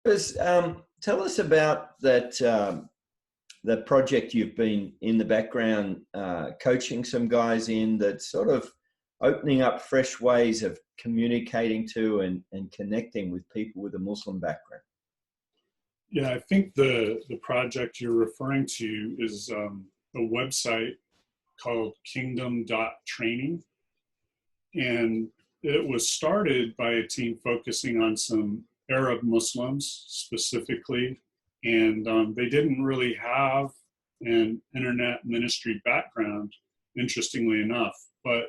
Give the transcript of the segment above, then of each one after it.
Tell us about the project you've been in the background coaching some guys in, that's sort of opening up fresh ways of communicating to and connecting with people with a Muslim background. Yeah, I think the project you're referring to is a website called kingdom.training. And it was started by a team focusing on some Arab Muslims specifically. And they didn't really have an internet ministry background, interestingly enough, but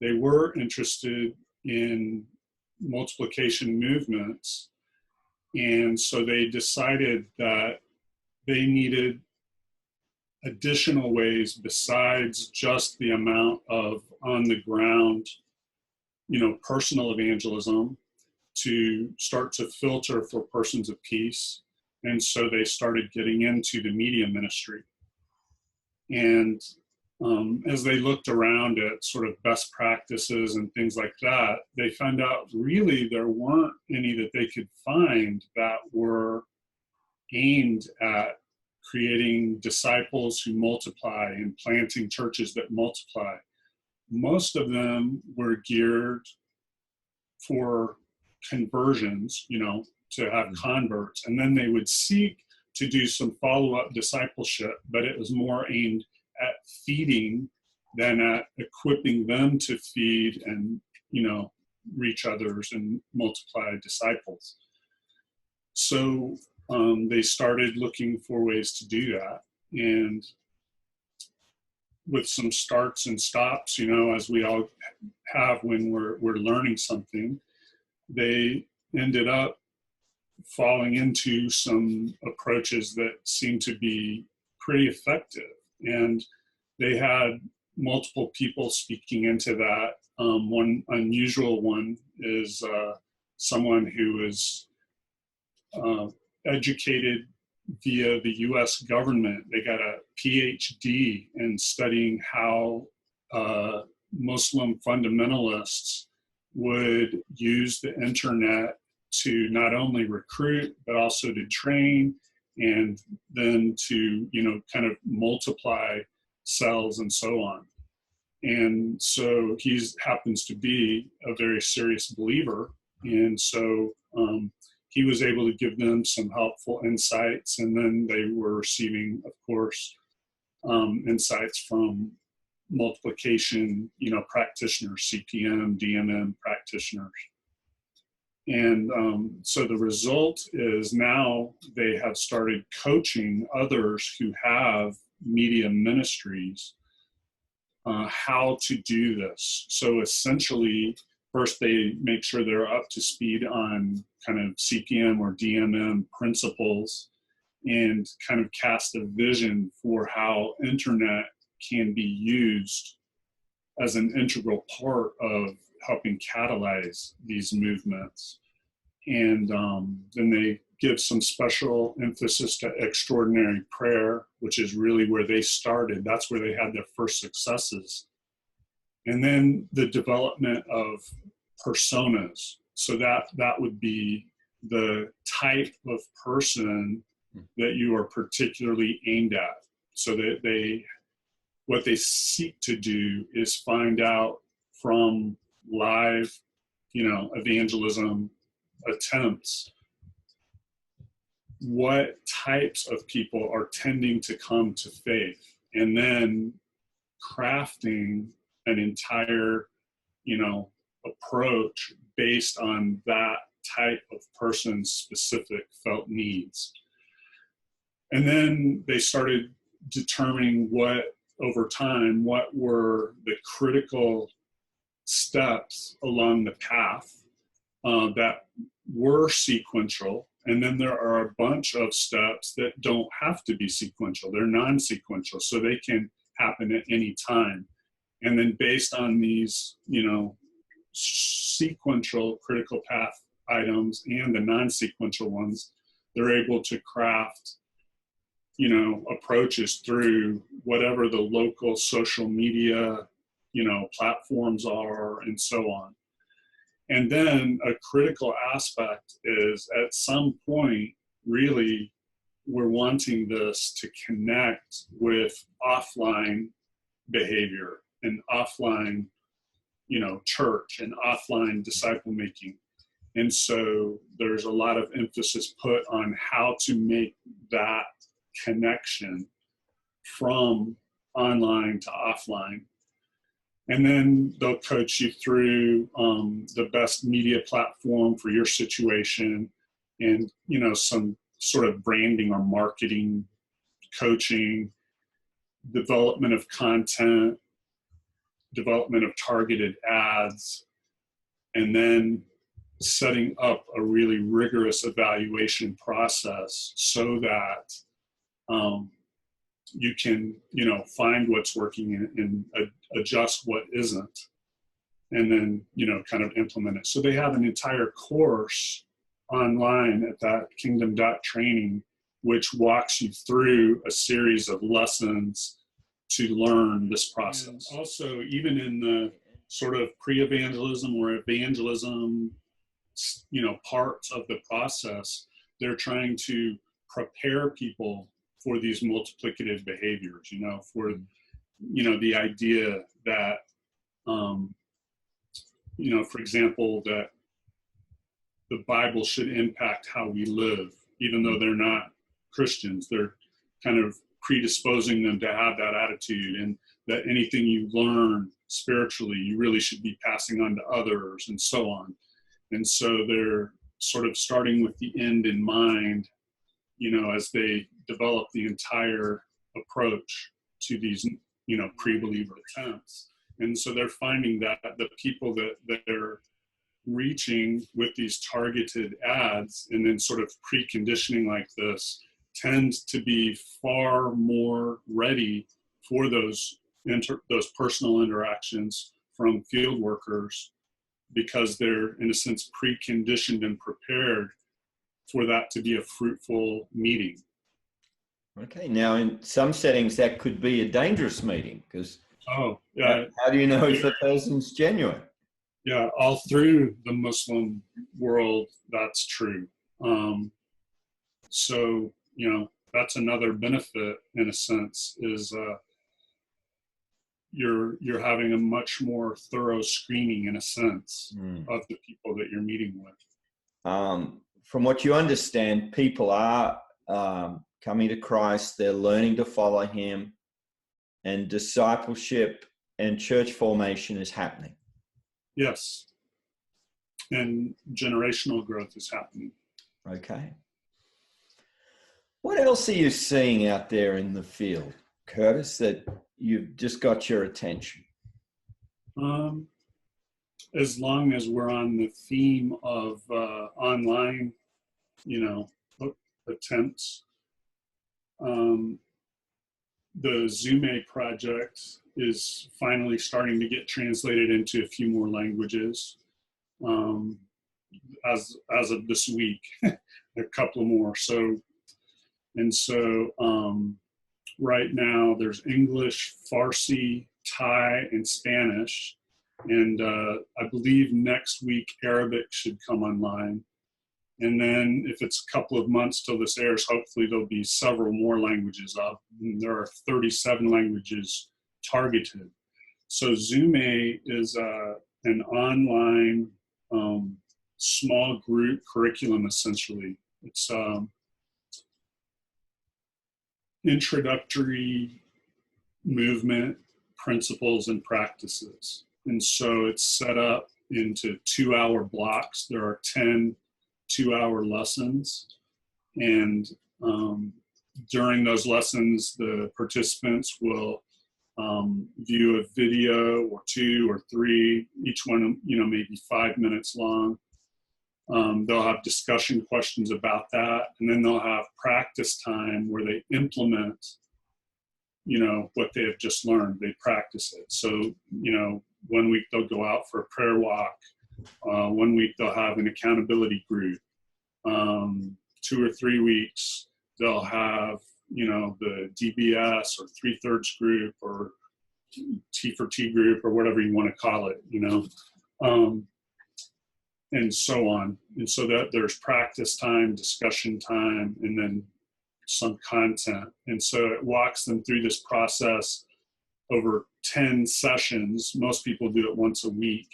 they were interested in multiplication movements. And so they decided that they needed additional ways besides just the amount of on the ground, personal evangelism, to start to filter for persons of peace. And so they started getting into the media ministry. And as they looked around at sort of best practices and things like that, they found out really there weren't any that they could find that were aimed at creating disciples who multiply and planting churches that multiply. Most of them were geared for conversions, to have converts, and then they would seek to do some follow-up discipleship, but it was more aimed at feeding than at equipping them to feed and, reach others and multiply disciples. So they started looking for ways to do that. And with some starts and stops, as we all have when we're learning something, they ended up falling into some approaches that seemed to be pretty effective. And they had multiple people speaking into that. One unusual one is someone who is educated via the US government. They got a PhD in studying how Muslim fundamentalists would use the internet to not only recruit, but also to train, and then to, kind of multiply cells and so on. And so he happens to be a very serious believer. And so he was able to give them some helpful insights. And then they were receiving, of course, insights from multiplication, practitioners, CPM, DMM practitioners. And so the result is now they have started coaching others who have media ministries how to do this. So essentially, first they make sure they're up to speed on kind of CPM or DMM principles, and kind of cast a vision for how internet can be used as an integral part of helping catalyze these movements. And then they give some special emphasis to extraordinary prayer, which is really where they started. That's where they had their first successes. And then the development of personas. So that would be the type of person that you are particularly aimed at. So that what they seek to do is find out from live, evangelism attempts, what types of people are tending to come to faith, and then crafting an entire, approach based on that type of person's specific felt needs. And then they started determining over time, what were the critical steps along the path that were sequential. And then there are a bunch of steps that don't have to be sequential. They're non-sequential, so they can happen at any time. And then based on these, sequential critical path items and the non-sequential ones, they're able to craft, approaches through whatever the local social media, platforms are, and so on. And then a critical aspect is at some point, really, we're wanting this to connect with offline behavior and offline, church and offline disciple making. And so there's a lot of emphasis put on how to make that connection from online to offline. And then they'll coach you through the best media platform for your situation, and some sort of branding or marketing coaching, development of content, development of targeted ads, and then setting up a really rigorous evaluation process so that you can, find what's working and adjust what isn't, and then, kind of implement it. So they have an entire course online at that kingdom.training, which walks you through a series of lessons to learn this process. And also, even in the sort of pre-evangelism or evangelism, parts of the process, they're trying to prepare people for these multiplicative behaviors, for, the idea that, for example, that the Bible should impact how we live, even though they're not Christians. They're kind of predisposing them to have that attitude, and that anything you learn spiritually, you really should be passing on to others, and so on. And so they're sort of starting with the end in mind, as they develop the entire approach to these, pre-believer attempts. And so they're finding that the people that they're reaching with these targeted ads and then sort of preconditioning like this tends to be far more ready for those personal interactions from field workers, because they're, in a sense, preconditioned and prepared for that to be a fruitful meeting. Okay, now in some settings that could be a dangerous meeting, because how do you know if the person's genuine? Yeah, all through the Muslim world, that's true. So, that's another benefit, in a sense, is you're having a much more thorough screening, in a sense, of the people that you're meeting with. From what you understand, people are coming to Christ, they're learning to follow him, and discipleship and church formation is happening. Yes. And generational growth is happening. Okay. What else are you seeing out there in the field, Curtis, that you've just got your attention? As long as we're on the theme of online, attempts, the Zume project is finally starting to get translated into a few more languages. As of this week, a couple more. So right now there's English, Farsi, Thai, and Spanish. And I believe next week Arabic should come online. And then if it's a couple of months till this airs, hopefully there'll be several more languages up. And there are 37 languages targeted. So Zume is an online small group curriculum, essentially. It's introductory movement principles and practices. And so it's set up into 2-hour blocks. There are 10 2-hour lessons. And during those lessons, the participants will view a video or 2 or 3, each one, maybe 5 minutes long. They'll have discussion questions about that. And then they'll have practice time where they implement, what they have just learned. They practice it. So, 1 week they'll go out for a prayer walk. 1 week they'll have an accountability group. 2 or 3 weeks they'll have, the DBS or 3/3 group or T for T group or whatever you want to call it, and so on. And so that there's practice time, discussion time, and then some content. And so it walks them through this process over 10 sessions. Most people do it once a week.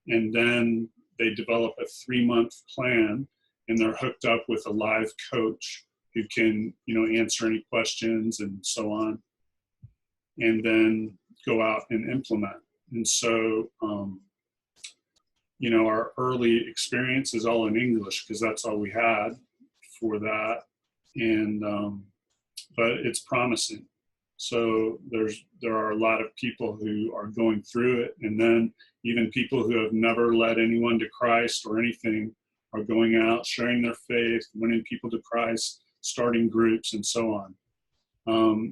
And then they develop a 3-month plan, and they're hooked up with a live coach who can, answer any questions and so on, and then go out and implement. And so, our early experience is all in English because that's all we had for that. And, but it's promising. So there are a lot of people who are going through it. And then even people who have never led anyone to Christ or anything are going out, sharing their faith, winning people to Christ, starting groups, and so on.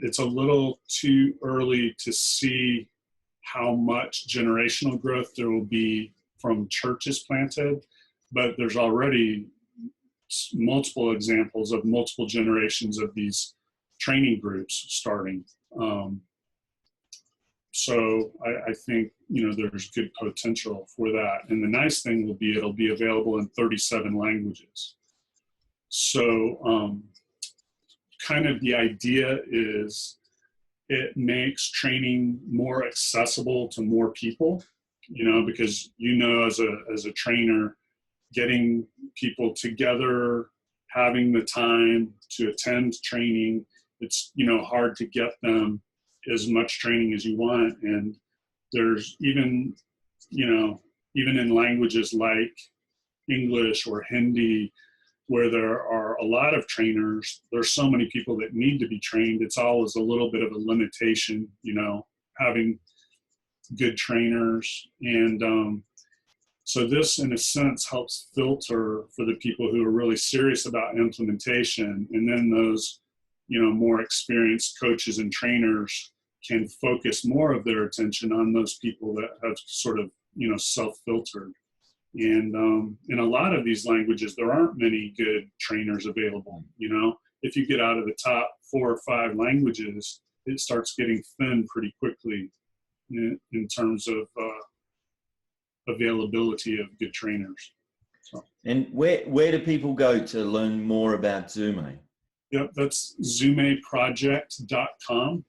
It's a little too early to see how much generational growth there will be from churches planted, but there's already multiple examples of multiple generations of these training groups starting. So I think, there's good potential for that. And the nice thing will be it'll be available in 37 languages. So kind of the idea is it makes training more accessible to more people, because, as a trainer, getting people together, having the time to attend training, it's, hard to get them as much training as you want. And there's even in languages like English or Hindi, where there are a lot of trainers, there's so many people that need to be trained. It's always a little bit of a limitation, having good trainers. And so this, in a sense, helps filter for the people who are really serious about implementation. And then those, more experienced coaches and trainers can focus more of their attention on those people that have sort of, self-filtered. And in a lot of these languages, there aren't many good trainers available. If you get out of the top 4 or 5 languages, it starts getting thin pretty quickly in terms of availability of good trainers. So. And where do people go to learn more about Zume? Yep, that's zumeproject.com.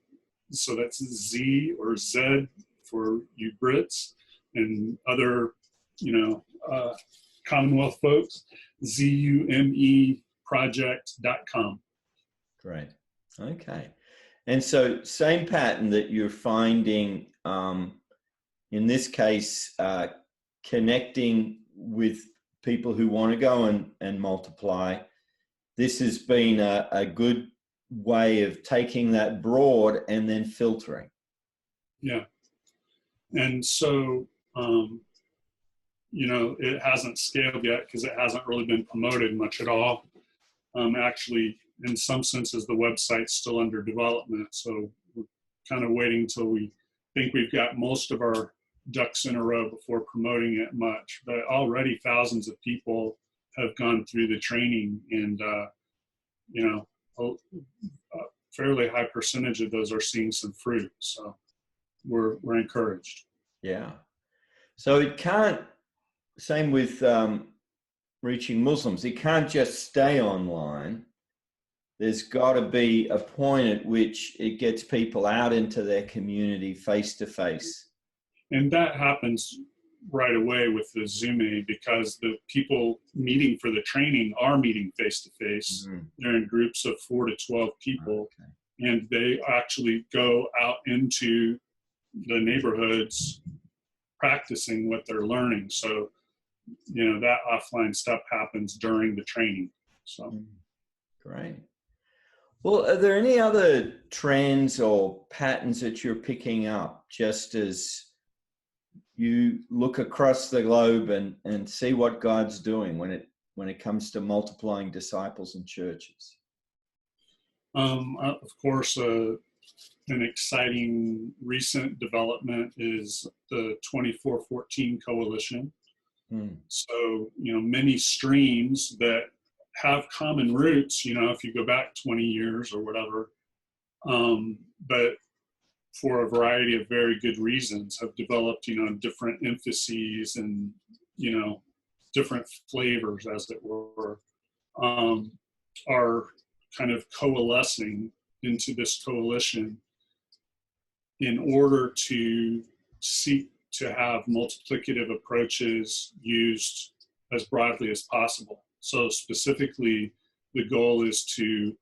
So that's Z or Z for you Brits and other, Commonwealth folks, zumeproject.com. Great. Okay. And so same pattern that you're finding, in this case, connecting with people who want to go and multiply. This has been a good way of taking that broad and then filtering. Yeah. And so, it hasn't scaled yet because it hasn't really been promoted much at all. Actually, in some senses, the website's still under development. So we're kind of waiting till we think we've got most of our ducks in a row before promoting it much. But already thousands of people have gone through the training, and, a fairly high percentage of those are seeing some fruit. So we're encouraged. Yeah. So it can't, same with reaching Muslims, it can't just stay online. There's got to be a point at which it gets people out into their community face to face. And that happens right away with the Zume because the people meeting for the training are meeting face to face. They're in groups of 4 to 12 people. Okay. And they actually go out into the neighborhoods practicing what they're learning. So, that offline stuff happens during the training. So, great. Well, are there any other trends or patterns that you're picking up just as you look across the globe and see what God's doing when it comes to multiplying disciples and churches? Of course, an exciting recent development is the 2414 Coalition. So, many streams that have common roots, if you go back 20 years or whatever, but for a variety of very good reasons have developed, different emphases and, different flavors, as it were, are kind of coalescing into this coalition in order to seek to have multiplicative approaches used as broadly as possible. So specifically, the goal is to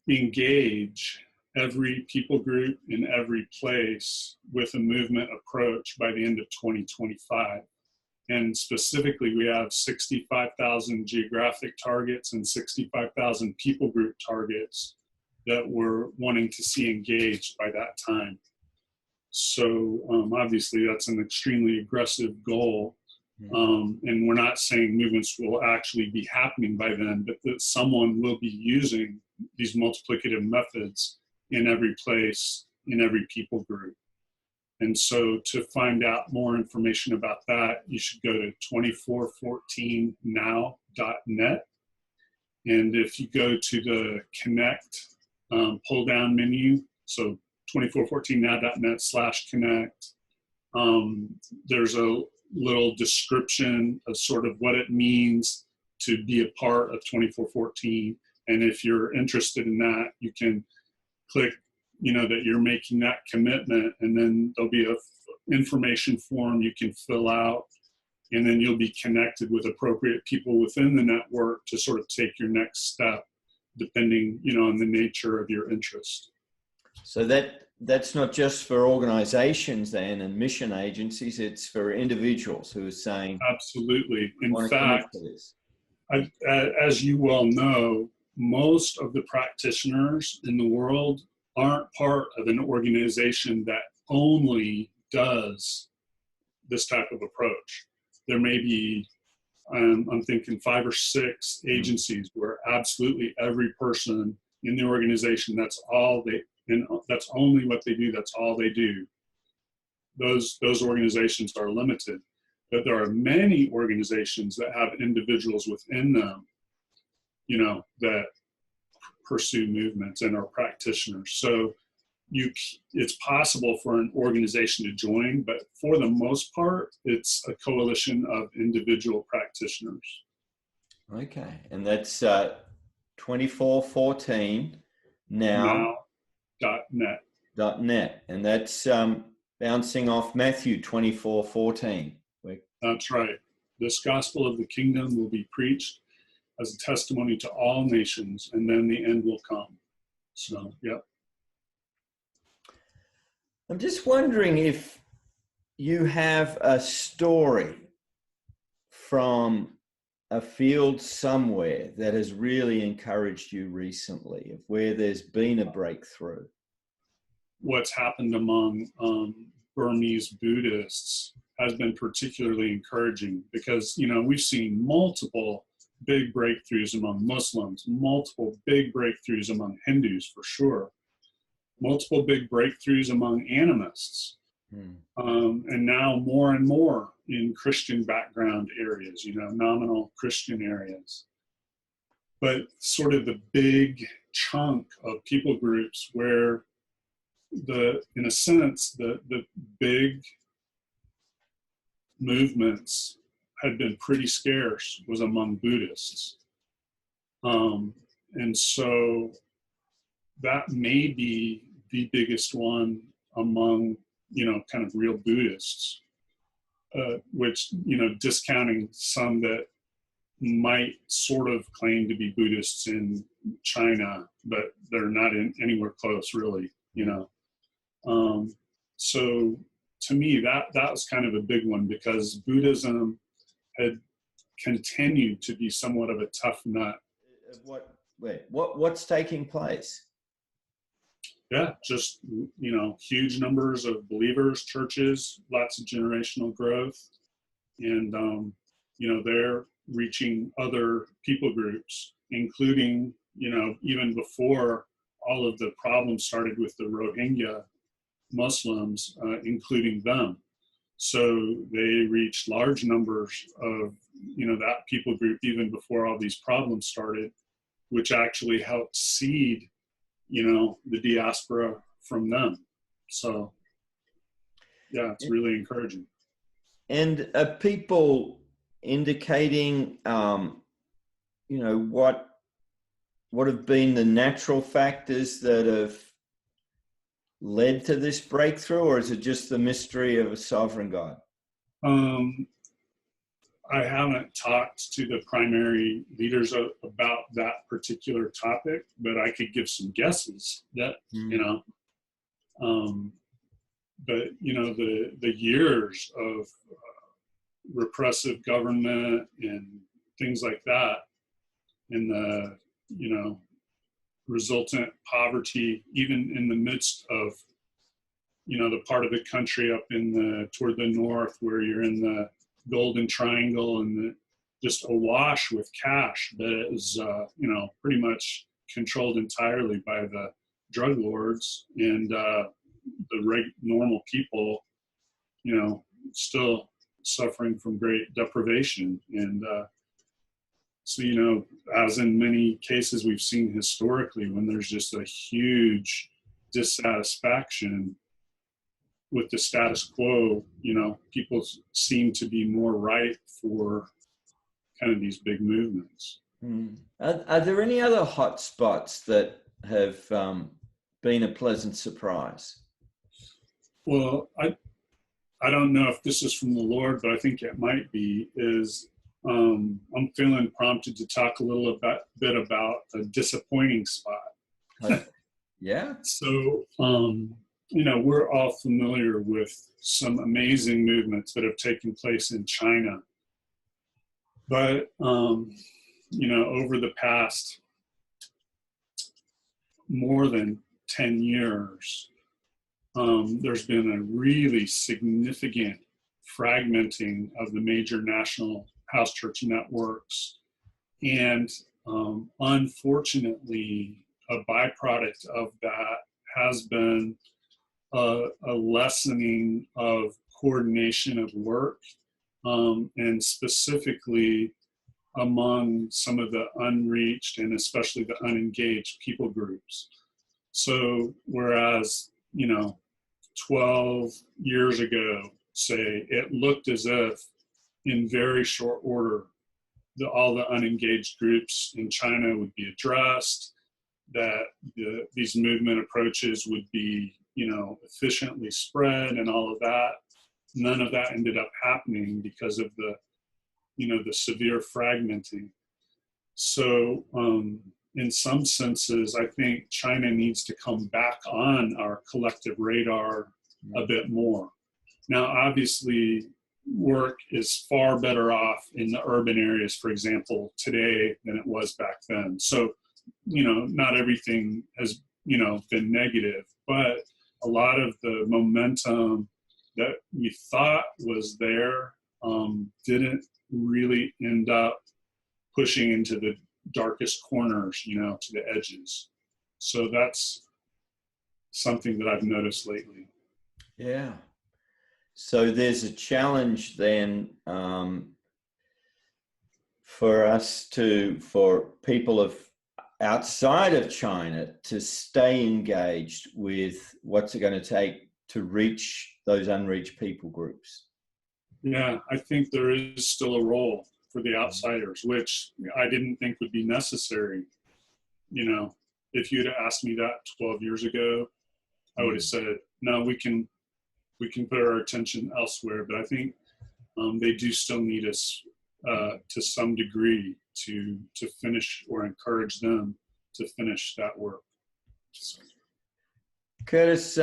engage every people group in every place with a movement approach by the end of 2025. And specifically, we have 65,000 geographic targets and 65,000 people group targets that we're wanting to see engaged by that time. So obviously, that's an extremely aggressive goal. And we're not saying movements will actually be happening by then, but that someone will be using these multiplicative methods in every place, in every people group. And so to find out more information about that, you should go to 2414now.net. And if you go to the Connect pull down menu, so 2414now.net/connect, there's a little description of sort of what it means to be a part of 2414. And if you're interested in that, you can click, that you're making that commitment, and then there'll be a information form you can fill out, and then you'll be connected with appropriate people within the network to sort of take your next step, depending, on the nature of your interest. So that's not just for organizations then and mission agencies, it's for individuals who are saying, absolutely. In fact, as you well know, most of the practitioners in the world aren't part of an organization that only does this type of approach. There may be, I'm thinking 5 or 6 agencies where absolutely every person in the organization, that's only what they do, that's all they do. Those organizations are limited, but there are many organizations that have individuals within them, that pursue movements and are practitioners. So it's possible for an organization to join, but for the most part, it's a coalition of individual practitioners. Okay, and that's 2414 now.net, and that's bouncing off Matthew 24:14. That's right. This gospel of the kingdom will be preached as a testimony to all nations, and then the end will come. So, yep. I'm just wondering if you have a story from a field somewhere that has really encouraged you recently, of where there's been a breakthrough. What's happened among Burmese Buddhists has been particularly encouraging because, we've seen multiple big breakthroughs among Muslims, multiple big breakthroughs among Hindus for sure, multiple big breakthroughs among animists, and now more and more in Christian background areas, nominal Christian areas. But sort of the big chunk of people groups where in a sense, the big movements had been pretty scarce was among Buddhists. And so that may be the biggest one among, kind of real Buddhists, which, discounting some that might sort of claim to be Buddhists in China, but they're not anywhere close really, So to me, that was kind of a big one because Buddhism had continued to be somewhat of a tough nut. What's taking place? Yeah, just, huge numbers of believers, churches, lots of generational growth. And, they're reaching other people groups, including, even before all of the problems started with the Rohingya Muslims, including them. So they reached large numbers of, that people group even before all these problems started, which actually helped seed, the diaspora from them. So, yeah, it's really encouraging. And are people indicating, what have been the natural factors that have led to this breakthrough, or is it just the mystery of a sovereign God? I haven't talked to the primary leaders about that particular topic, but I could give some guesses that, but the years of repressive government and things like that, and the, resultant poverty, even in the midst of, the part of the country up toward the north where you're in the Golden Triangle and just awash with cash that is, pretty much controlled entirely by the drug lords, and the normal people, still suffering from great deprivation. And so, as in many cases we've seen historically, when there's just a huge dissatisfaction with the status quo, people seem to be more ripe for kind of these big movements. Are there any other hot spots that have been a pleasant surprise? Well, I don't know if this is from the Lord, but I think it might be, I'm feeling prompted to talk a little bit about a disappointing spot. Yeah. So, we're all familiar with some amazing movements that have taken place in China. But, over the past more than 10 years, there's been a really significant fragmenting of the major national house church networks. And unfortunately, a byproduct of that has been a lessening of coordination of work, and specifically among some of the unreached and especially the unengaged people groups. So whereas, 12 years ago, say, it looked as if in very short order, all the unengaged groups in China would be addressed, that these movement approaches would be, efficiently spread and all of that. None of that ended up happening because of the severe fragmenting. So in some senses, I think China needs to come back on our collective radar a bit more. Now, obviously, work is far better off in the urban areas, for example, today than it was back then. So, not everything has, been negative, but a lot of the momentum that we thought was there didn't really end up pushing into the darkest corners, to the edges. So that's something that I've noticed lately. Yeah. So there's a challenge then for people outside of China to stay engaged with what's it going to take to reach those unreached people groups. Yeah, I think there is still a role for the outsiders, which I didn't think would be necessary. If you'd asked me that 12 years ago, I would have said, no, we can put our attention elsewhere. But I think they do still need us to some degree to finish, or encourage them to finish that work. Curtis,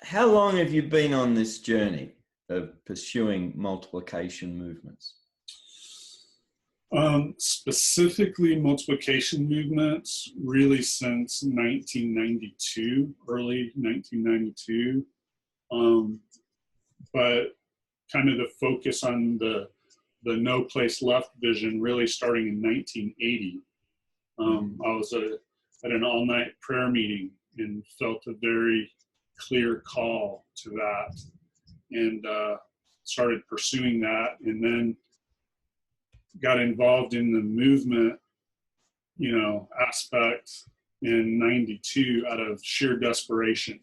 how long have you been on this journey of pursuing multiplication movements? Specifically multiplication movements, really since 1992, early 1992. But kind of the focus on the No Place Left vision really starting in 1980. I was at an all-night prayer meeting and felt a very clear call to that, and started pursuing that, and then got involved in the movement, aspect in 92 out of sheer desperation.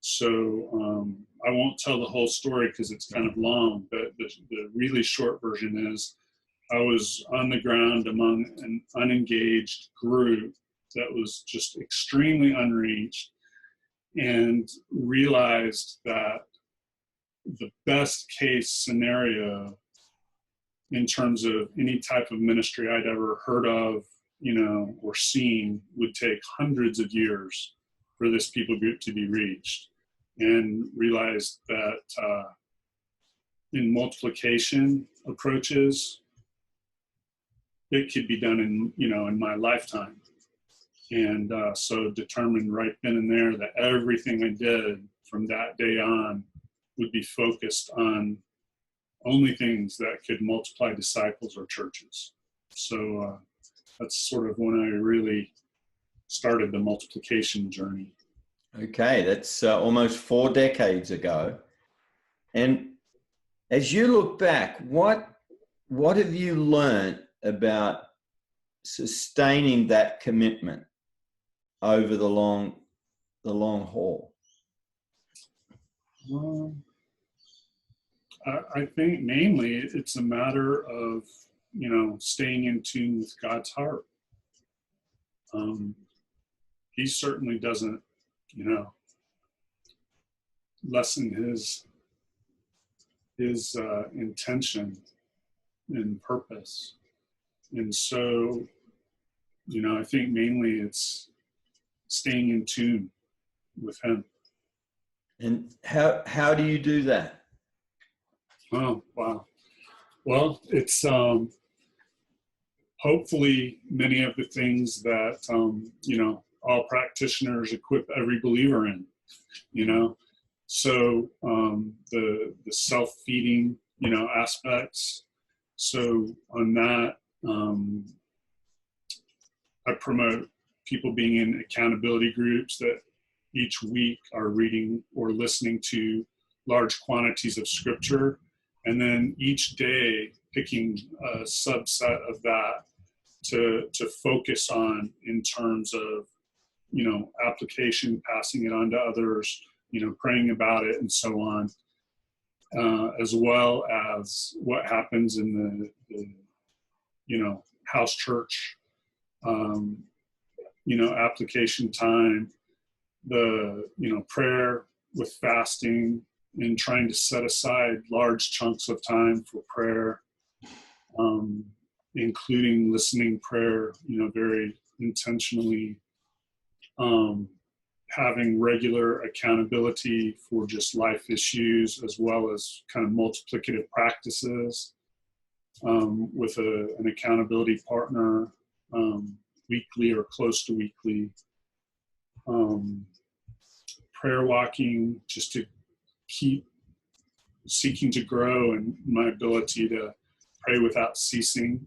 So I won't tell the whole story because it's kind of long, but the really short version is I was on the ground among an unengaged group that was just extremely unreached, and realized that the best case scenario in terms of any type of ministry I'd ever heard of, or seen, would take hundreds of years for this people group to be reached. And realized that in multiplication approaches, it could be done in my lifetime. And so determined right then and there that everything I did from that day on would be focused on only things that could multiply disciples or churches. So that's sort of when I really started the multiplication journey. Okay, that's almost 4 decades ago. And as you look back, what have you learned about sustaining that commitment over the long haul? I think mainly it's a matter of, staying in tune with God's heart. He certainly doesn't, lessen his intention and purpose. And so, I think mainly it's staying in tune with him. And how do you do that? Oh, wow. Well, it's hopefully many of the things that, all practitioners equip every believer in, So the self-feeding, aspects. So on that, I promote people being in accountability groups that each week are reading or listening to large quantities of scripture, and then each day picking a subset of that to focus on in terms of, application, passing it on to others, praying about it and so on, as well as what happens in the house church, application time, the, prayer with fasting, and trying to set aside large chunks of time for prayer, including listening prayer, very intentionally, having regular accountability for just life issues, as well as kind of multiplicative practices, with an accountability partner, weekly or close to weekly, prayer walking, just to keep seeking to grow in my ability to pray without ceasing,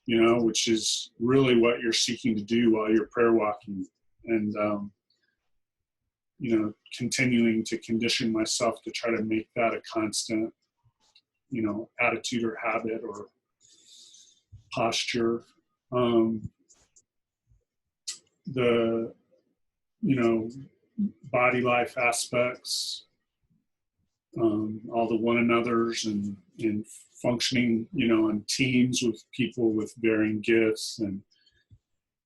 which is really what you're seeking to do while you're prayer walking. And, continuing to condition myself to try to make that a constant, attitude or habit or posture. The, body life aspects, all the one another's and functioning, in teams with people with varying gifts. And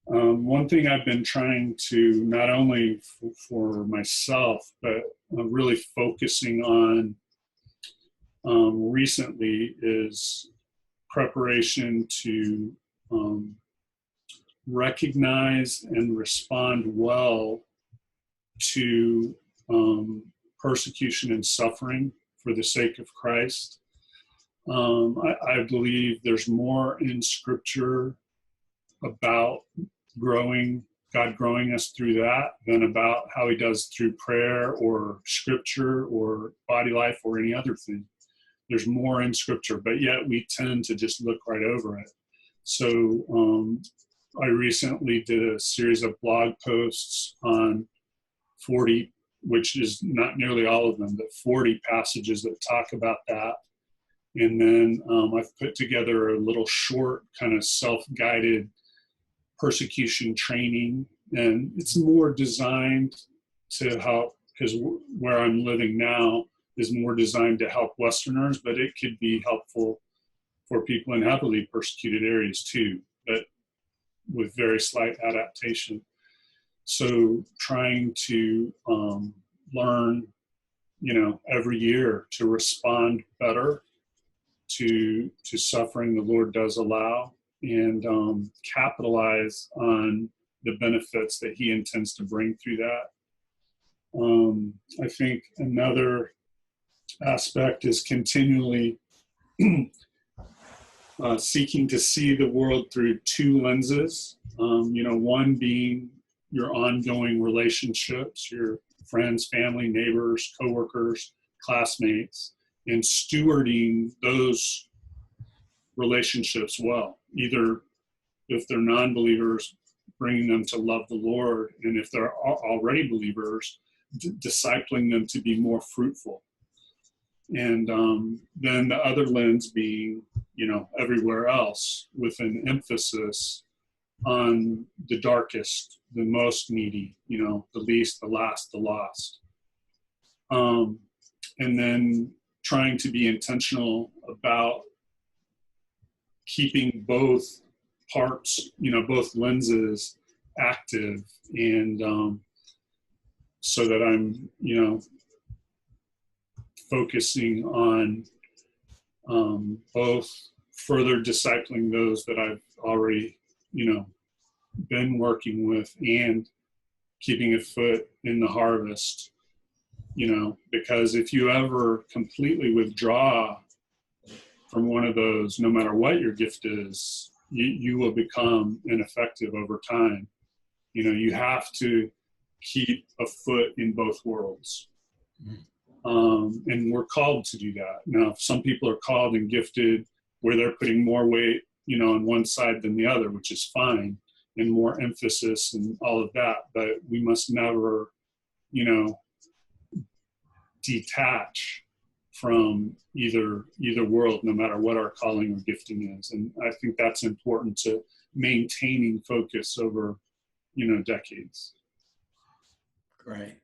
one thing I've been trying to, not only for myself, but really focusing on recently, is preparation to recognize and respond well to persecution and suffering for the sake of Christ. I believe there's more in Scripture about God growing us through that than about how he does through prayer or Scripture or body life or any other thing. There's more in Scripture, but yet we tend to just look right over it. So I recently did a series of blog posts on 40, which is not nearly all of them, but 40 passages that talk about that. And then I've put together a little short kind of self-guided persecution training, and it's more designed to help because where I'm living now is more designed to help Westerners, but it could be helpful for people in heavily persecuted areas too, but with very slight adaptation. So trying to learn, every year to respond better to suffering the Lord does allow, and capitalize on the benefits that he intends to bring through that. I think another aspect is continually seeking to see the world through two lenses. One being your ongoing relationships, your friends, family, neighbors, coworkers, classmates, and stewarding those relationships well. Either if they're non-believers, bringing them to love the Lord, and if they're already believers, discipling them to be more fruitful. And then the other lens being, everywhere else, with an emphasis on the darkest, the most needy, the least, the last, the lost. And then trying to be intentional about keeping both parts, both lenses active, and so that I'm, focusing on both further discipling those that I've already, been working with, and keeping a foot in the harvest, because if you ever completely withdraw from one of those, no matter what your gift is, you will become ineffective over time. You have to keep a foot in both worlds. And we're called to do that. Now, some people are called and gifted where they're putting more weight, on one side than the other, which is fine, and more emphasis and all of that. But we must never, detach from either world, no matter what our calling or gifting is. And I think that's important to maintaining focus over, decades. Great.